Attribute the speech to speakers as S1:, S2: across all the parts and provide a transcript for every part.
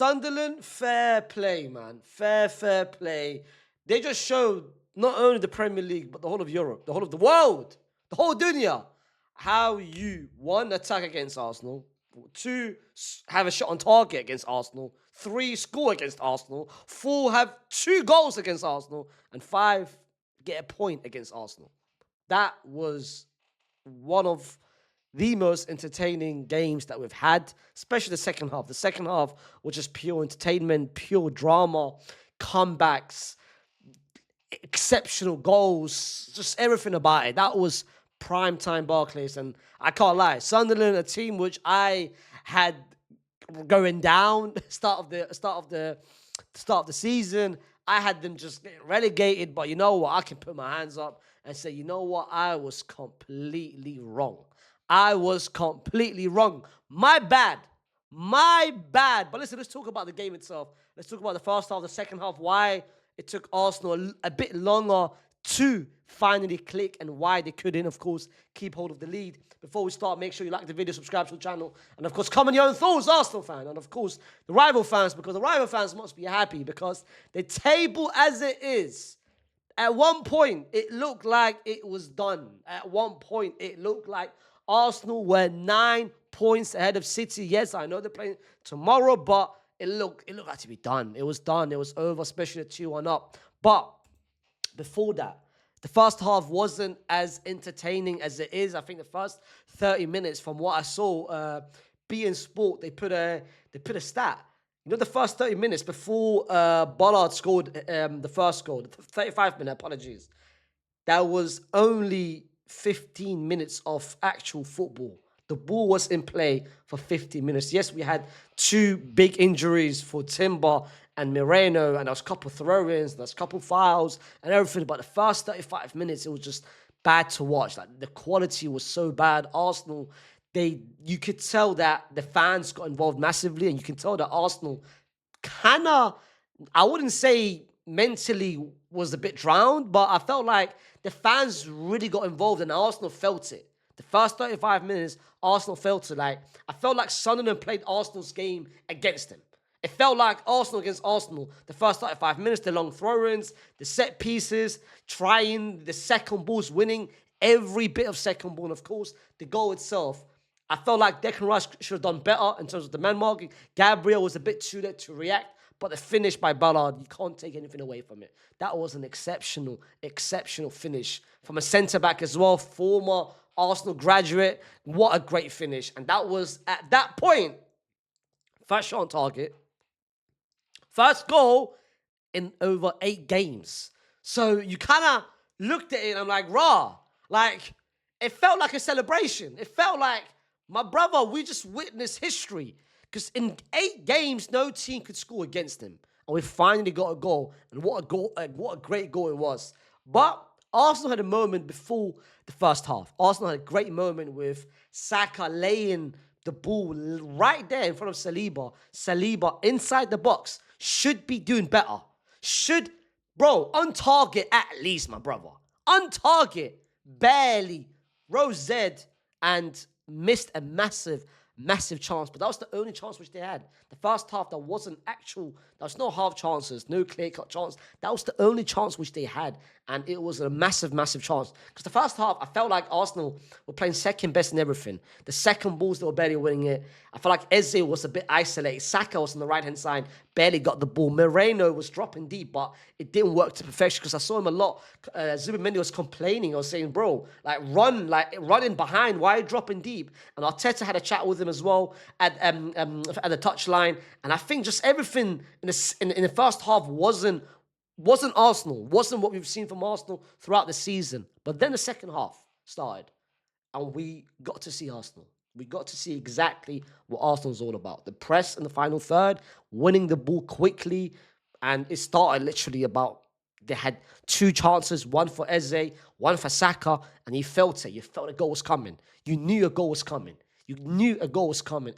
S1: Sunderland, fair play, man. Fair play. They just showed not only the Premier League, but the whole of Europe, the whole of the world, the whole dunya, how you, one, attack against Arsenal, two, have a shot on target against Arsenal, three, score against Arsenal, four, have 2 goals against Arsenal, and 5, get a point against Arsenal. That was one of the most entertaining games that we've had, especially the second half. The second half was just pure entertainment, pure drama, comebacks, exceptional goals, just everything about it. That was prime time Barclays, and I can't lie, Sunderland, a team which I had going down start of the season. I had them just getting relegated, but you know what? I can put my hands up and say, you know what? I was completely wrong. I was completely wrong. My bad. But listen, let's talk about the game itself. Let's talk about the first half, the second half, why it took Arsenal a bit longer to finally click and why they couldn't, of course, keep hold of the lead. Before we start, make sure you like the video, subscribe to the channel, and of course, comment your own thoughts, Arsenal fan, and of course, the rival fans, because the rival fans must be happy because the table as it is, at one point, it looked like it was done. At one point, it looked like Arsenal were 9 points ahead of City. Yes, I know they're playing tomorrow, but it looked like to be done. It was done. It was over, especially at 2-1 up. But before that, the first half wasn't as entertaining as it is. I think the first 30 minutes, from what I saw, beIN Sport, they put a stat. You know, the first 30 minutes before Bollard scored the first goal, the 35-minute, apologies, that was only 15 minutes of actual football. The ball was in play for 15 minutes. Yes, we had 2 big injuries for Timber and Moreno, and there was a couple of throw-ins, there was a couple of fouls and everything. But the first 35 minutes, it was just bad to watch. Like, the quality was so bad. Arsenal, you could tell that the fans got involved massively, and you can tell that Arsenal kind of, I wouldn't say mentally was a bit drowned, but I felt like the fans really got involved and Arsenal felt it. The first 35 minutes, Arsenal felt it. Like, I felt like Sunderland played Arsenal's game against them. It felt like Arsenal against Arsenal. The first 35 minutes, the long throw-ins, the set pieces, trying the second balls, winning every bit of second ball. And of course, the goal itself, I felt like Declan Rice should have done better in terms of the man marking. Gabriel was a bit too late to react. But the finish by Ballard, you can't take anything away from it. That was an exceptional finish from a centre-back as well, former Arsenal graduate. What a great finish. And that was, at that point, first shot on target, first goal in over 8 games. So you kind of looked at it and I'm like, rah. Like, it felt like a celebration. It felt like, my brother, we just witnessed history. Because in 8 games, no team could score against him. And we finally got a goal. And what a goal, what a great goal it was. But Arsenal had a moment before the first half. Arsenal had a great moment with Saka laying the ball right there in front of Saliba. Saliba inside the box should be doing better. On target at least, my brother. On target, barely. Rose and missed a massive chance, but that was the only chance which they had. The first half, there was no half chances, no clear-cut chance. That was the only chance which they had, and it was a massive chance. Because the first half, I felt like Arsenal were playing second best in everything. The second balls, they were barely winning it. I felt like Eze was a bit isolated. Saka was on the right-hand side, barely got the ball. Moreno was dropping deep, but it didn't work to perfection because I saw him a lot. Zubimendi was complaining. I was saying, bro, running behind. Why are you dropping deep? And Arteta had a chat with him as well at the touchline. And I think just everything in the first half wasn't Arsenal, wasn't what we've seen from Arsenal throughout the season. But then the second half started, and we got to see Arsenal. We got to see exactly what Arsenal's all about. The press in the final third, winning the ball quickly, and it started literally about, they had 2 chances, one for Eze, one for Saka, and you felt it. You felt a goal was coming. You knew a goal was coming.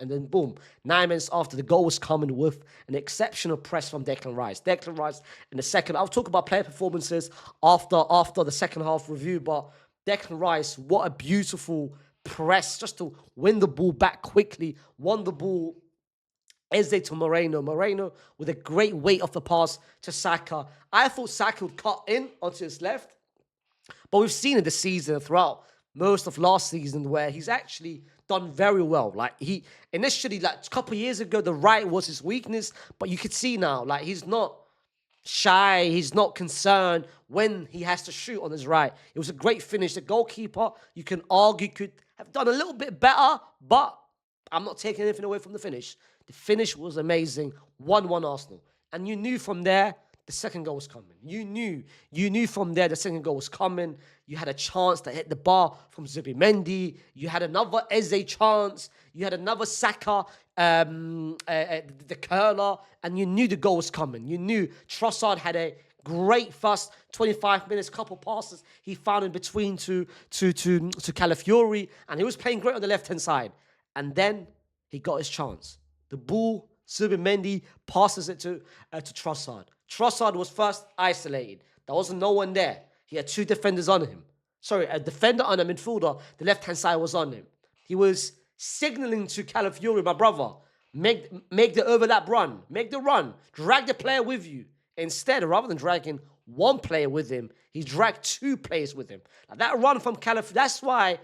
S1: And then boom, 9 minutes after, the goal was coming with an exceptional press from Declan Rice. Declan Rice in the second, I'll talk about player performances after the second half review, but Declan Rice, what a beautiful press just to win the ball back quickly, won the ball Eze to Moreno. Moreno with a great weight off the pass to Saka. I thought Saka would cut in onto his left, but we've seen it this season throughout most of last season where he's actually done very well. Like he initially, like a couple of years ago, the right was his weakness, but you could see now, like he's not shy, he's not concerned when he has to shoot on his right. It was a great finish. The goalkeeper, you can argue, could have done a little bit better, but I'm not taking anything away from the finish. The finish was amazing. 1-1 Arsenal. And you knew from there the second goal was coming. You knew from there the second goal was coming. You had a chance to hit the bar from Zubimendi. You had another Eze chance. You had another Saka, the curler, and you knew the goal was coming. You knew Trossard had a great first 25 minutes, couple passes he found in between to Calafiori, and he was playing great on the left-hand side. And then he got his chance. The ball, Zubimendi passes it to Trossard. Trossard was first isolated. There wasn't no one there. He had two defenders on him. Sorry, a defender on a midfielder. The left-hand side was on him. He was signaling to Calafiori, my brother, make the overlap run. Make the run. Drag the player with you. Instead, rather than dragging one player with him, he dragged two players with him. Now, that run from Calafiori, that's why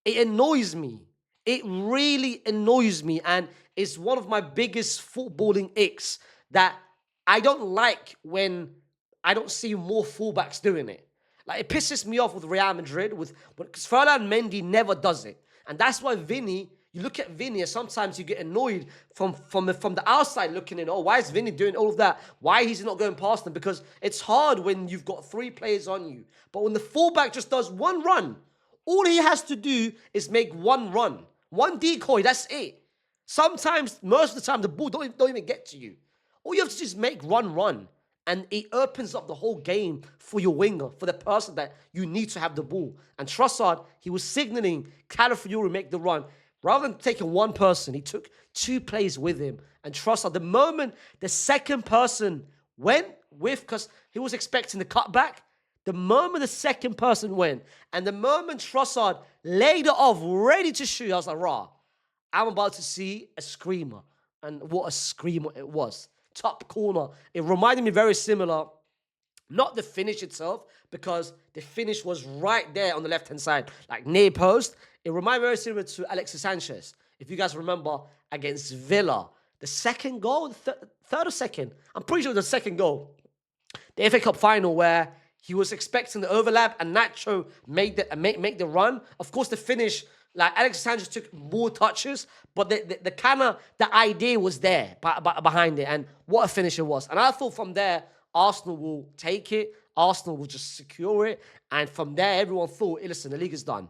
S1: it annoys me. It really annoys me, and it's one of my biggest footballing icks that I don't like when I don't see more fullbacks doing it. Like, it pisses me off with Real Madrid, because Ferland Mendy never does it. And that's why Vinny, you look at Vinny and sometimes you get annoyed from the outside looking in, oh, why is Vinny doing all of that? Why is he not going past them? Because it's hard when you've got three players on you. But when the fullback just does one run, all he has to do is make one run. One decoy, that's it. Sometimes, most of the time, the ball don't even get to you. All you have to do is make one run. And it opens up the whole game for your winger, for the person that you need to have the ball. And Trossard, he was signaling Calafiori make the run. Rather than taking one person, he took two players with him. And Trossard, the moment the second person went with, because he was expecting the cutback, the moment the second person went, and the moment Trossard laid it off, ready to shoot, I was like, rah, I'm about to see a screamer. And what a screamer it was. Top corner. It reminded me very similar, not the finish itself, because the finish was right there on the left-hand side, like near post. It reminded me very similar to Alexis Sanchez, if you guys remember, against Villa. The second goal, third or second? I'm pretty sure the second goal. The FA Cup final where he was expecting the overlap and Nacho make the run. Of course, the finish, like Alexis Sanchez took more touches, but the idea was there behind it, and what a finish it was. And I thought from there, Arsenal will take it, Arsenal will just secure it, and from there, everyone thought, hey, listen, the league is done.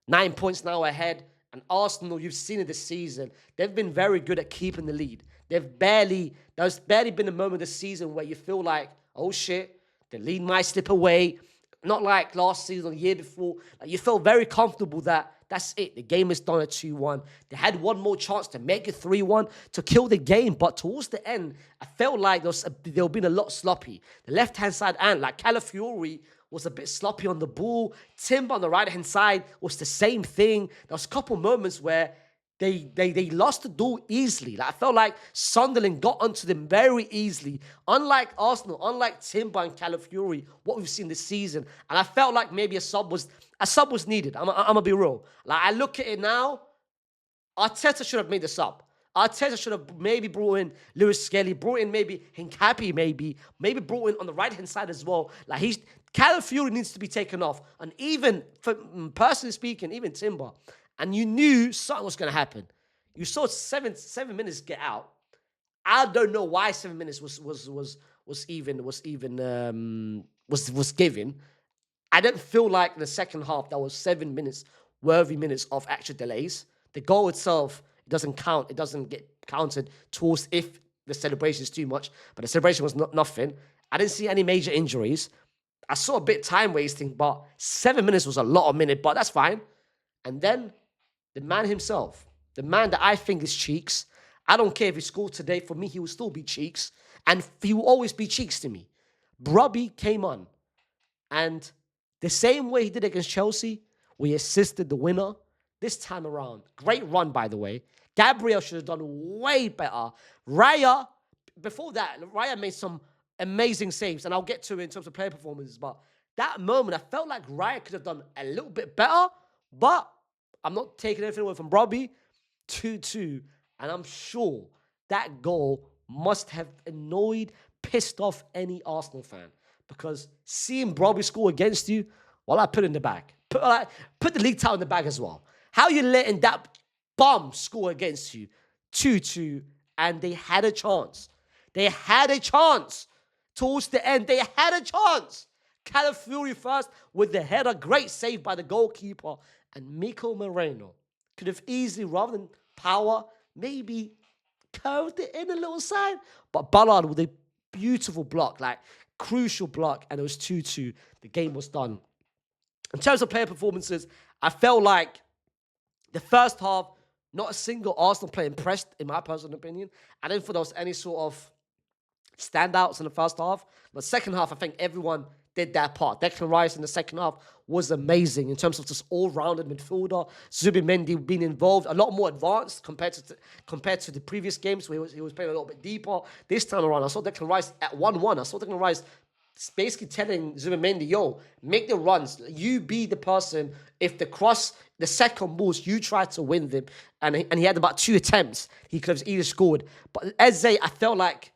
S1: 9 points now ahead, and Arsenal, you've seen it this season, they've been very good at keeping the lead. There's barely been a moment this season where you feel like, oh shit, the lead might slip away. Not like last season or the year before. Like, you felt very comfortable that that's it. The game is done at 2-1. They had one more chance to make it 3-1 to kill the game. But towards the end, I felt like they were being a lot sloppy. The left-hand side, and like Calafiori was a bit sloppy on the ball. Timber on the right-hand side was the same thing. There was a couple moments where they lost the duel easily. Like, I felt like Sunderland got onto them very easily. Unlike Arsenal, unlike Timber and Calafiori, what we've seen this season. And I felt like maybe a sub was needed. I'm gonna be real. Like, I look at it now, Arteta should have made the sub. Arteta should have maybe brought in Lewis Skelly, brought in maybe Hincapi, maybe brought in on the right-hand side as well. Like, Calafiori needs to be taken off. And even, personally speaking, even Timber. And you knew something was going to happen. You saw 7 minutes get out. I don't know why 7 minutes was given. I didn't feel like in the second half that was 7 minutes worthy minutes of extra delays. The goal itself doesn't count. It doesn't get counted towards if the celebration is too much. But the celebration was nothing. I didn't see any major injuries. I saw a bit time wasting, but 7 minutes was a lot of minutes. But that's fine. And then the man himself, the man that I think is Cheeks. I don't care if he scored today. For me, he will still be Cheeks. And he will always be Cheeks to me. Brubby came on. And the same way he did against Chelsea, we assisted the winner. This time around, great run, by the way. Gabriel should have done way better. Raya, before that, Raya made some amazing saves, and I'll get to it in terms of player performances, but that moment, I felt like Raya could have done a little bit better, but I'm not taking anything away from Robbie. 2-2, and I'm sure that goal must have annoyed, pissed off any Arsenal fan, because seeing Robbie score against you, well, I put it in the bag. Put the league title in the bag as well. How you letting that bum score against you? 2-2, and they had a chance. They had a chance towards the end. They had a chance. Callum Fury first with the header. Great save by the goalkeeper. And Mikel Moreno could have easily, rather than power, maybe curved it in a little side. But Ballard with a beautiful block, like crucial block, and it was 2-2. The game was done. In terms of player performances, I felt like the first half, not a single Arsenal player impressed, in my personal opinion. I didn't feel there was any sort of standouts in the first half. But second half, I think everyone did their part. Declan Rice in the second half was amazing in terms of just all-rounded midfielder. Zubimendi being involved, a lot more advanced compared to the previous games where he was playing a little bit deeper. This time around, I saw Declan Rice at 1-1. I saw Declan Rice basically telling Zubimendi, yo, make the runs. You be the person. If the cross, the second balls, you try to win them. And he had about 2 attempts. He could have either scored. But Eze, I felt like,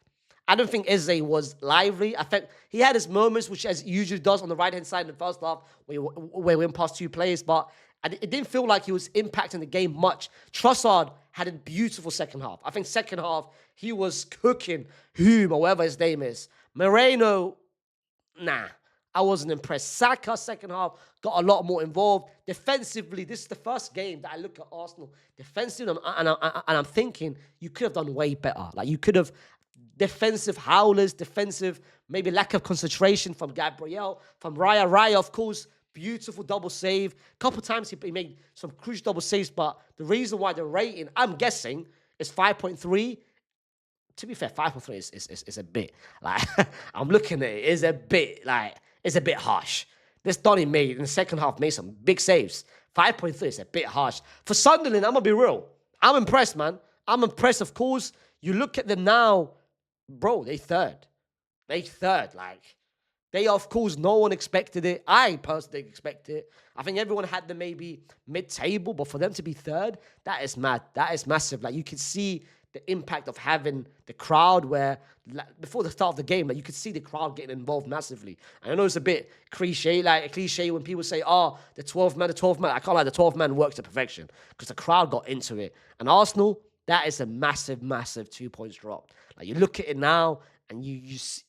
S1: I don't think Eze was lively. I think he had his moments, which as he usually does on the right-hand side in the first half, where he went past 2 players, but it didn't feel like he was impacting the game much. Trossard had a beautiful second half. I think second half, he was cooking Hume, or whatever his name is. Moreno, nah, I wasn't impressed. Saka, second half, got a lot more involved. Defensively, this is the first game that I look at Arsenal defensively, and I'm thinking you could have done way better. Like, you could have defensive howlers, defensive, maybe lack of concentration from Gabriel, from Raya. Raya, of course, beautiful double save. A couple times he made some crucial double saves, but the reason why the rating, I'm guessing, is 5.3. To be fair, 5.3 is a bit, like, I'm looking at it, is a bit, like, it's a bit harsh. This Donny made, in the second half, made some big saves. 5.3 is a bit harsh. For Sunderland, I'm going to be real. I'm impressed, man. I'm impressed, of course. You look at them now, bro, they third. Like, they, of course, no one expected it. I personally expected it. I think everyone had them maybe mid-table, but for them to be third, that is mad. That is massive. Like, you could see the impact of having the crowd where, like, before the start of the game, like, you could see the crowd getting involved massively. And I know it's a bit cliche, when people say, oh, the 12th man. I can't lie, the 12th man works to perfection because the crowd got into it. And Arsenal, that is a massive, massive 2 points drop. Like, you look at it now, and you see,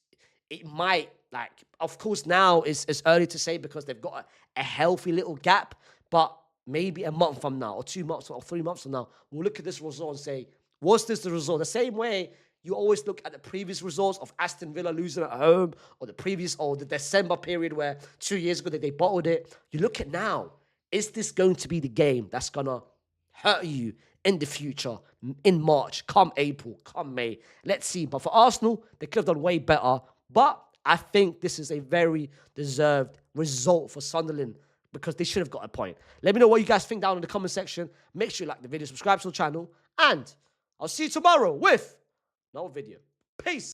S1: it might, like, of course, now it's early to say because they've got a healthy little gap, but maybe a month from now, or 2 months, or 3 months from now, we'll look at this result and say, was this the result? The same way you always look at the previous results of Aston Villa losing at home, or the December period where 2 years ago they bottled it. You look at now, is this going to be the game that's going to hurt you in the future, in March, come April, come May? Let's see. But for Arsenal, they could have done way better. But I think this is a very deserved result for Sunderland because they should have got a point. Let me know what you guys think down in the comment section. Make sure you like the video, subscribe to the channel, and I'll see you tomorrow with another video. Peace.